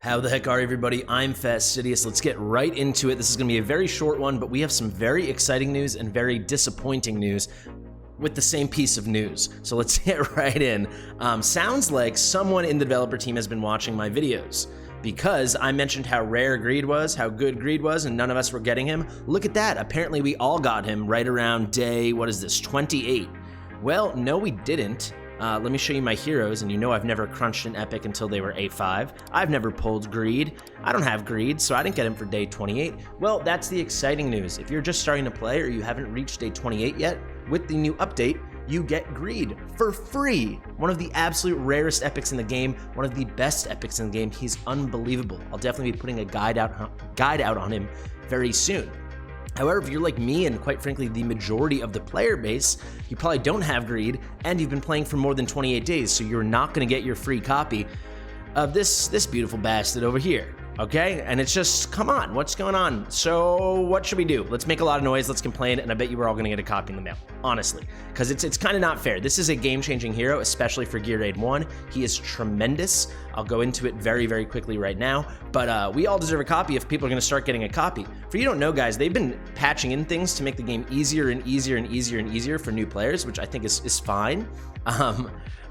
How the heck are everybody? I'm Fastidious. Let's get right into it. This is going to be a very short one, but we have some very exciting news and very disappointing news with the same piece of news. So let's get right in. Sounds like someone in the developer team has been watching my videos because I mentioned how rare Greed was, how good Greed was, and none of us were getting him. Look at that. Apparently we all got him right around day, 28? Well, no, we didn't. Let me show you my heroes, and you know I've never crunched an epic until they were A5. I've never pulled Greed. I don't have Greed, so I didn't get him for day 28. Well, that's the exciting news. If you're just starting to play or you haven't reached day 28 yet, with the new update, you get Greed for free. One of the absolute rarest epics in the game, one of the best epics in the game. He's unbelievable. I'll definitely be putting a guide out on him very soon. However, if you're like me and quite frankly the majority of the player base, you probably don't have Greed and you've been playing for more than 28 days, so you're not going to get your free copy of this beautiful bastard over here. Okay? And it's just, come on, what's going on? So what should we do? Let's make a lot of noise, let's complain, and I bet you we're all gonna get a copy in the mail, honestly. Because it's kind of not fair. This is a game-changing hero, especially for Gear Raid 1. He is tremendous. I'll go into it very, very quickly right now. But we all deserve a copy if people are gonna start getting a copy. For you don't know, guys, they've been patching in things to make the game easier and easier and easier and easier for new players, which I think is fine.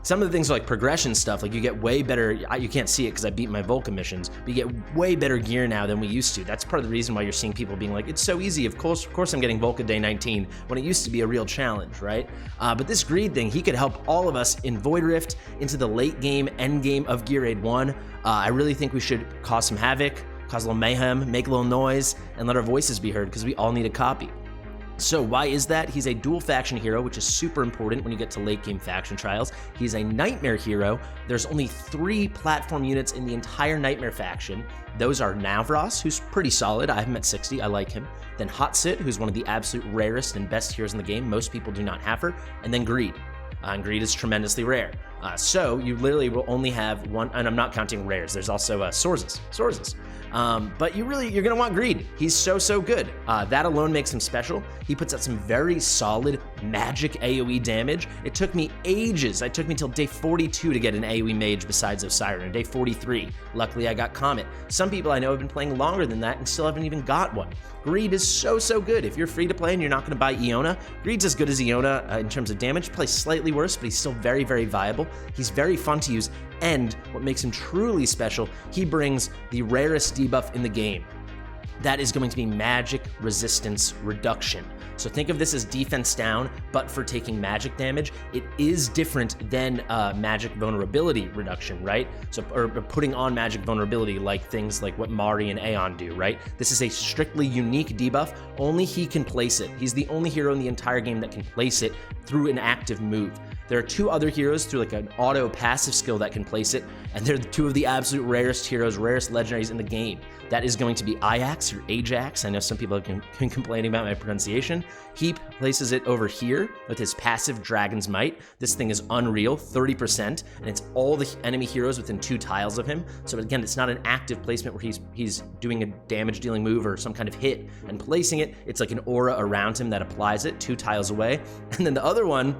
Some of the things are like progression stuff, like you get way better, you can't see it because I beat my Vulcan missions, but you get way better gear now than we used to. That's part of the reason why you're seeing people being like, it's so easy, of course I'm getting Vulcan day 19, when it used to be a real challenge, right? But this Greed thing, he could help all of us in Void Rift into the late game, end game of Gear Raid 1. I really think we should cause some havoc, cause a little mayhem, make a little noise, and let our voices be heard because we all need a copy. So why is that? He's a dual faction hero, which is super important when you get to late game faction trials. He's a nightmare hero. There's only 3 platform units in the entire nightmare faction. Those are Navros, who's pretty solid. I have him at 60, I like him. Then Hotsit, who's one of the absolute rarest and best heroes in the game. Most people do not have her. And then Greed. And Greed is tremendously rare. So you literally will only have one, and I'm not counting rares. There's also sources. But you're gonna want Greed. He's so good. That alone makes him special. He puts out some very solid magic AoE damage. It took me ages. It took me till day 42 to get an AoE mage besides Osiris, day 43. Luckily, I got Comet. Some people I know have been playing longer than that and still haven't even got one. Greed is so good. If you're free to play and you're not gonna buy Iona, Greed's as good as Iona in terms of damage. Plays slightly worse, but he's still very viable. He's very fun to use, and what makes him truly special, he brings the rarest debuff in the game. That is going to be magic resistance reduction. So think of this as defense down, but for taking magic damage. It is different than magic vulnerability reduction, right? So, or putting on magic vulnerability, like things like what Mari and Aeon do, right? This is a strictly unique debuff. Only he can place it. He's the only hero in the entire game that can place it through an active move. There are 2 other heroes through like an auto passive skill that can place it, and they're 2 of the absolute rarest heroes, rarest legendaries in the game. That is going to be Ajax or Ajax. I know some people have been complaining about my pronunciation. He places it over here with his passive Dragon's Might. This thing is unreal, 30%, and it's all the enemy heroes within 2 tiles of him. So again, it's not an active placement where he's doing a damage dealing move or some kind of hit and placing it. It's like an aura around him that applies it 2 tiles away. And then the other one,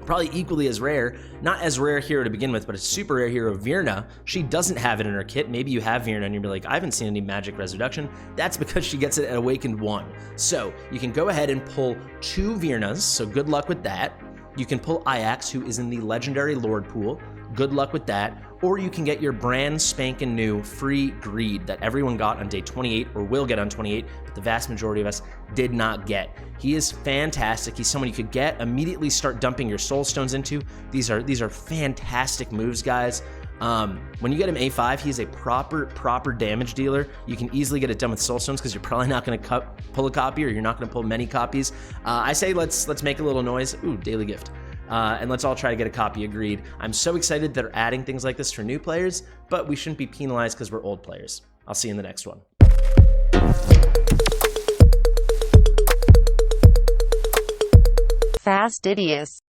probably equally as rare, not as rare hero to begin with, but a super rare hero, Virna. She doesn't have it in her kit. Maybe you have Virna and you'll be like, I haven't seen any magic res reduction. That's because she gets it at Awakened 1. So you can go ahead and pull 2 Virnas, so good luck with that. You can pull Ajax, who is in the Legendary Lord pool. Good luck with that. Or you can get your brand spanking new free Greed that everyone got on day 28 or will get on 28, but the vast majority of us did not get. He is fantastic. He's someone you could get, immediately start dumping your soul stones into. These are fantastic moves, guys. When you get him A5, he's a proper damage dealer. You can easily get it done with soul stones because you're probably not going to pull a copy, or you're not going to pull many copies. I say let's make a little noise. Ooh, daily gift. And let's all try to get a copy of Greed. I'm so excited that they're adding things like this for new players, but we shouldn't be penalized because we're old players. I'll see you in the next one. Fastidious.